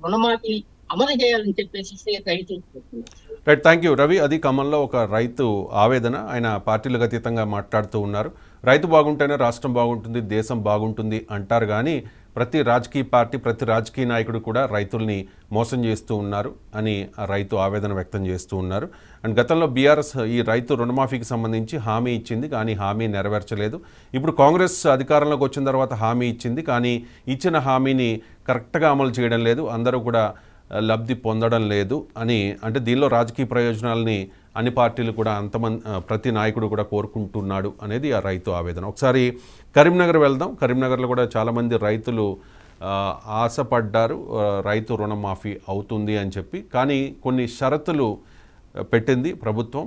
రుణమాఫీ అమలు చేయాలని చెప్పేసి రైతులు కోరుతున్నారు. Right, thank you Ravi. అది ఖమ్మంలో ఒక రైతు ఆవేదన. ఆయన పార్టీలకు అతీతంగా మాట్లాడుతూ ఉన్నారు. రైతు బాగుంటేనే రాష్ట్రం బాగుంటుంది, దేశం బాగుంటుంది అంటారు. కానీ ప్రతి రాజకీయ పార్టీ, ప్రతి రాజకీయ నాయకుడు కూడా రైతుల్ని మోసం చేస్తూ ఉన్నారు అని ఆ రైతు ఆవేదన వ్యక్తం చేస్తూ ఉన్నారు. అండ్ గతంలో బీఆర్ఎస్ ఈ రైతు రుణమాఫీకి సంబంధించి హామీ ఇచ్చింది, కానీ హామీ నెరవేర్చలేదు. ఇప్పుడు కాంగ్రెస్ అధికారంలోకి వచ్చిన తర్వాత హామీ ఇచ్చింది, కానీ ఇచ్చిన హామీని కరెక్ట్గా అమలు చేయడం లేదు, అందరూ కూడా లబ్ధి పొందడం లేదు అని. అంటే దీనిలో రాజకీయ ప్రయోజనాలని అన్ని పార్టీలు కూడా ప్రతి నాయకుడు కూడా కోరుకుంటున్నాడు అనేది ఆ రైతు ఆవేదన. ఒకసారి కరీంనగర్ వెళ్దాం. కరీంనగర్లో కూడా చాలామంది రైతులు ఆశపడ్డారు రైతు రుణమాఫీ అవుతుంది అని చెప్పి. కానీ కొన్ని షరతులు పెట్టింది ప్రభుత్వం.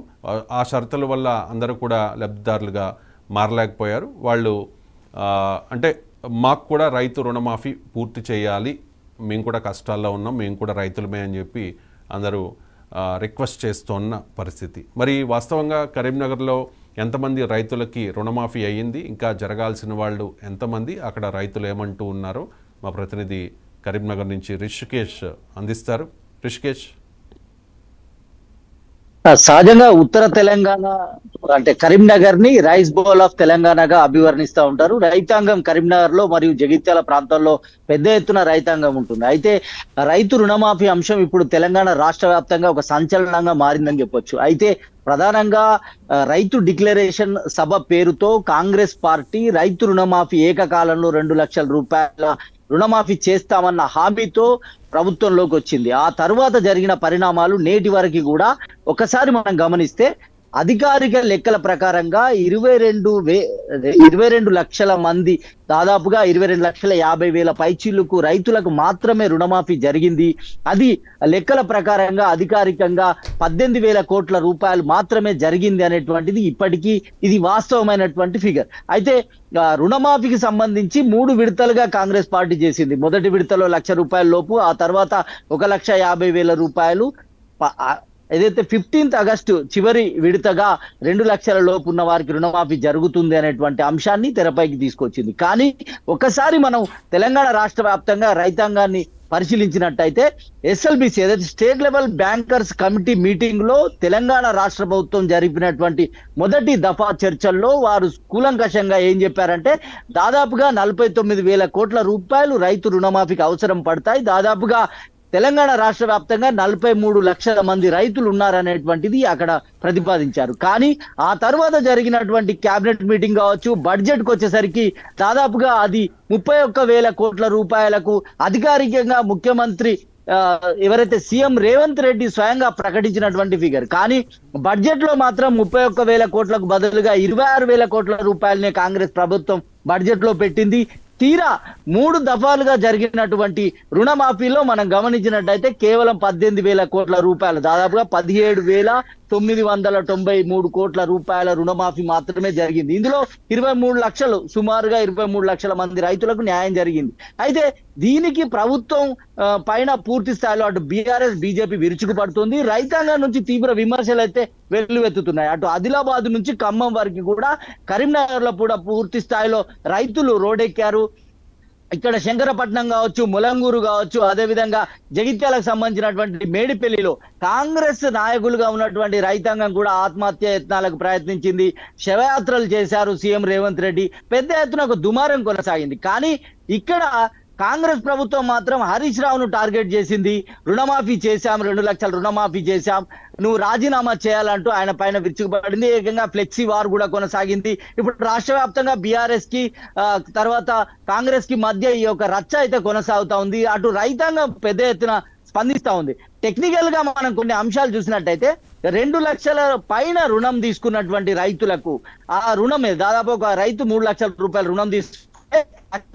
ఆ షరతుల వల్ల అందరూ కూడా లబ్ధిదారులుగా మారలేకపోయారు. వాళ్ళు అంటే మాకు కూడా రైతు రుణమాఫీ పూర్తి చేయాలి, మేము కూడా కష్టాల్లో ఉన్నాం, మేము కూడా రైతులమే అని చెప్పి అందరూ రిక్వెస్ట్ చేస్తున్న పరిస్థితి. మరి వాస్తవంగా కరీంనగర్లో ఎంతమంది రైతులకి రుణమాఫీ అయ్యింది, ఇంకా జరగాల్సిన వాళ్ళు ఎంతమంది, అక్కడ రైతులు ఏమంటూ ఉన్నారో మా ప్రతినిధి కరీంనగర్ నుంచి రిషికేష్ అందిస్తారు. రిషికేష్. సహజంగా ఉత్తర తెలంగాణ అంటే కరీంనగర్ ని రైస్ బౌల్ ఆఫ్ తెలంగాణగా అభివర్ణిస్తూ ఉంటారు. రైతాంగం కరీంనగర్ లో మరియు జగిత్యాల ప్రాంతాల్లో పెద్ద ఎత్తున రైతాంగం ఉంటుంది. అయితే రైతు రుణమాఫీ అంశం ఇప్పుడు తెలంగాణ రాష్ట్ర వ్యాప్తంగా ఒక సంచలనంగా మారిందని చెప్పొచ్చు. అయితే ప్రధానంగా రైతు డిక్లరేషన్ సభ పేరుతో కాంగ్రెస్ పార్టీ రైతు రుణమాఫీ ఏకకాలంలో 2 లక్షల రూపాయల రుణమాఫీ చేస్తామన్న హామీతో ప్రభుత్వంలోకి వచ్చింది. ఆ తర్వాత జరిగిన పరిణామాలు నేటి వరకు కూడా ఒకసారి మనం గమనిస్తే అధికారిక లెక్కల ప్రకారంగా 22 లక్షల మంది, దాదాపుగా 22,50,000 పైచీలకు రైతులకు మాత్రమే రుణమాఫీ జరిగింది. అది లెక్కల ప్రకారంగా అధికారికంగా 18,000 కోట్ల రూపాయలు మాత్రమే జరిగింది అనేటువంటిది ఇప్పటికీ ఇది వాస్తవమైనటువంటి ఫిగర్. అయితే రుణమాఫీకి సంబంధించి 3 విడతలుగా కాంగ్రెస్ పార్టీ చేసింది. మొదటి విడతలో 1,00,000 రూపాయల లోపు, ఆ తర్వాత 1,50,000 రూపాయలు, ఏదైతే 15 ఆగస్టు చివరి విడతగా 2 లక్షల లోపు ఉన్న వారికి రుణమాఫీ జరుగుతుంది అనేటువంటి అంశాన్ని తెరపైకి తీసుకొచ్చింది. కానీ ఒకసారి మనం తెలంగాణ రాష్ట్ర వ్యాప్తంగా రైతాంగాన్ని పరిశీలించినట్టయితే ఎస్ఎల్బిసి ఏదైతే state level bankers committee meeting లో తెలంగాణ రాష్ట్ర ప్రభుత్వం జరిపినటువంటి మొదటి దఫా చర్చల్లో వారు కూలంకషంగా ఏం చెప్పారంటే దాదాపుగా 49,000 కోట్ల రూపాయలు రైతు రుణమాఫీకి అవసరం పడతాయి. దాదాపుగా తెలంగాణ రాష్ట్ర వ్యాప్తంగా 43 లక్షల మంది రైతులు ఉన్నారనేటువంటిది అక్కడ ప్రతిపాదించారు. కానీ ఆ తర్వాత జరిగినటువంటి కేబినెట్ మీటింగ్ కావచ్చు, బడ్జెట్ కు వచ్చేసరికి దాదాపుగా అది 31,000 కోట్ల రూపాయలకు అధికారికంగా ముఖ్యమంత్రి ఎవరైతే సీఎం రేవంత్ రెడ్డి స్వయంగా ప్రకటించినటువంటి ఫిగర్. కానీ బడ్జెట్ లో మాత్రం 31,000 కోట్లకు బదులుగా 26,000 కోట్ల రూపాయలనే కాంగ్రెస్ ప్రభుత్వం బడ్జెట్ లో పెట్టింది. తీరా 3 దఫాలుగా జరిగినటువంటి రుణమాఫీలో మనం గమనించినట్టయితే కేవలం 18,000 కోట్ల రూపాయలు, దాదాపుగా 17,993 కోట్ల రూపాయల రుణమాఫీ మాత్రమే జరిగింది. ఇందులో 23 లక్షలు, సుమారుగా 23 లక్షల మంది రైతులకు న్యాయం జరిగింది. అయితే దీనికి ప్రభుత్వం పైన పూర్తి స్థాయిలో అటు బీఆర్ఎస్ బీజేపీ విరుచుకుపడుతుంది. రైతాంగం నుంచి తీవ్ర విమర్శలు అయితే వెల్లువెత్తుతున్నాయి. అటు ఆదిలాబాద్ నుంచి ఖమ్మం వరకు కూడా, కరీంనగర్ లో కూడా పూర్తి స్థాయిలో రైతులు రోడ్డెక్కారు. ఇక్కడ శంకరపట్నం కావచ్చు, ములంగూరు కావచ్చు, అదేవిధంగా జగిత్యాలకు సంబంధించినటువంటి మేడిపల్లిలో కాంగ్రెస్ నాయకులుగా ఉన్నటువంటి రైతాంగం కూడా ఆత్మహత్య యత్నాలకు ప్రయత్నించింది. శవయాత్రలు చేశారు సీఎం రేవంత్ రెడ్డి. పెద్ద ఎత్తున ఒక దుమారం కొనసాగింది. కానీ ఇక్కడ కాంగ్రెస్ ప్రభుత్వం మాత్రం హరీష్ రావును టార్గెట్ చేసింది. రుణమాఫీ చేశాం, 2 లక్షల రుణమాఫీ చేశాం, నువ్వు రాజీనామా చేయాలంటూ ఆయన పైన విరుచుకుపడింది. ఏకంగా ఫ్లెక్సీ వార్ కూడా కొనసాగింది. ఇప్పుడు రాష్ట్ర వ్యాప్తంగా బీఆర్ఎస్ కి తర్వాత కాంగ్రెస్ కి మధ్య ఈ యొక్క రచ్చ అయితే కొనసాగుతా ఉంది. అటు రైతాంగం పెద్ద ఎత్తున స్పందిస్తా ఉంది. టెక్నికల్ గా మనం కొన్ని అంశాలు చూసినట్టయితే 2 లక్షల పైన రుణం తీసుకున్నటువంటి రైతులకు ఆ రుణమే దాదాపు ఒక రైతు 3 లక్షల రూపాయల రుణం తీసుకుంటే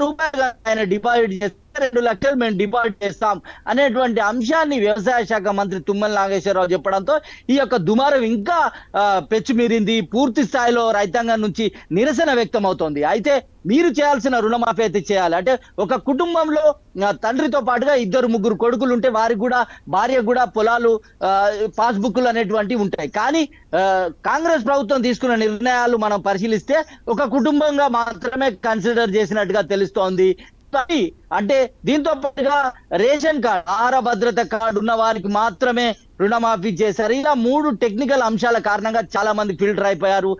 రూపాయలు ఆయన డిపాజిట్ చేస్తే 2 లక్షలు మేము డిపాజిట్ చేస్తాం అనేటువంటి అంశాన్ని వ్యవసాయ శాఖ మంత్రి తుమ్మల నాగేశ్వరరావు చెప్పడంతో ఈ యొక్క దుమారం ఇంకా పెచ్చుమీరింది. పూర్తి స్థాయిలో రైతాంగం నుంచి నిరసన వ్యక్తం అవుతోంది. అయితే మీరు చేయాల్సిన రుణమాఫీ అయితే చేయాలి. అంటే ఒక కుటుంబంలో తండ్రితో పాటుగా 2-3 కొడుకులు ఉంటే వారికి కూడా, భార్య కూడా పొలాలు, పాస్బుక్లు అనేటువంటివి ఉంటాయి. కానీ కాంగ్రెస్ ప్రభుత్వం తీసుకున్న నిర్ణయాలు మనం పరిశీలిస్తే ఒక కుటుంబంగా మాత్రమే కన్సిడర్ చేసినట్టుగా తెలుస్తోంది. అంటే దీంతో పాటుగా రేషన్ కార్డు, ఆహార భద్రత కార్డు ఉన్న వారికి మాత్రమే రుణమాఫీ చేశారు. ఇలా 3 టెక్నికల్ అంశాల కారణంగా చాలా మంది ఫిల్టర్ అయిపోయారు.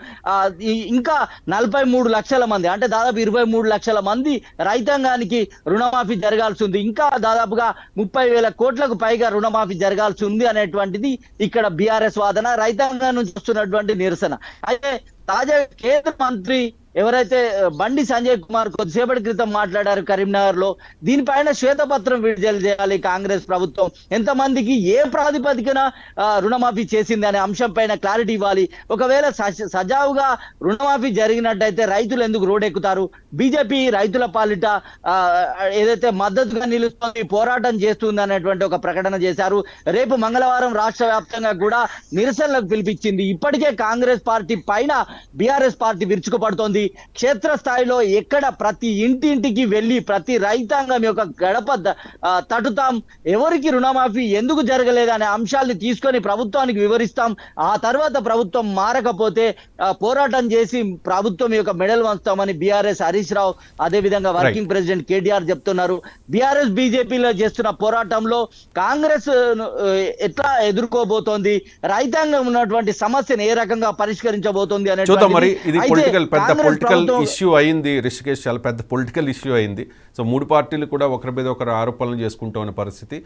ఇంకా 43 లక్షల మంది, అంటే దాదాపు 23 లక్షల మంది రైతాంగానికి రుణమాఫీ జరగాల్సి ఉంది. ఇంకా దాదాపుగా 30,000 కోట్లకు పైగా రుణమాఫీ జరగాల్సి ఉంది అనేటువంటిది ఇక్కడ బీఆర్ఎస్ వాదన, రైతాంగం నుంచి వస్తున్నటువంటి నిరసన. అయితే తాజాగా కేంద్ర మంత్రి ఎవరైతే బండి సంజయ్ కుమార్ కొద్దిసేపటి క్రితం మాట్లాడారు కరీంనగర్ లో, దీనిపైన శ్వేతపత్రం విడుదల చేయాలి కాంగ్రెస్ ప్రభుత్వం, ఎంతమందికి ఏ ప్రాతిపదికన రుణమాఫీ చేసింది అనే అంశం పైన క్లారిటీ ఇవ్వాలి. ఒకవేళ సజావుగా రుణమాఫీ జరిగినట్టయితే రైతులు ఎందుకు రోడ్డెక్కుతారు? బీజేపీ రైతుల పాలిట ఏదైతే మద్దతుగా నిలుస్తుంది, పోరాటం చేస్తుంది అనేటువంటి ఒక ప్రకటన చేశారు. రేపు మంగళవారం రాష్ట్ర వ్యాప్తంగా కూడా నిరసనలకు పిలిపించింది. ఇప్పటికే కాంగ్రెస్ పార్టీ పైన బీఆర్ఎస్ పార్టీ విరుచుకుపడుతోంది. క్షేత్రస్థాయిలో ఎక్కడ ప్రతి ఇంటింటికి వెళ్లి ప్రతి రైతాంగం యొక్క గడప తటుతాం, ఎవరికి రుణమాఫీ ఎందుకు జరగలేదనే అంశాన్ని తీసుకొని ప్రభుత్వానికి వివరిస్తాం. ఆ తర్వాత ప్రభుత్వం మారకపోతే పోరాటం చేసి ప్రభుత్వం యొక్క మెడల్ వంచుతామని బీఆర్ఎస్ హరీష్ రావు, అదేవిధంగా వర్కింగ్ ప్రెసిడెంట్ కేటీఆర్ చెప్తున్నారు. బీఆర్ఎస్ బీజేపీలో చేస్తున్న పోరాటంలో కాంగ్రెస్ ఎట్లా ఎదుర్కోబోతోంది, రైతాంగం ఉన్నటువంటి సమస్యను ఏ రకంగా పరిష్కరించబోతోంది అనే పొలిటికల్ ఇష్యూ అయింది. రిషికేష్ చాలా పెద్ద పొలిటికల్ ఇష్యూ అయింది. సో 3 పార్టీలు కూడా ఒకరి మీద ఒకరు ఆరోపణలు చేసుకుంటూ ఉన్న పరిస్థితి.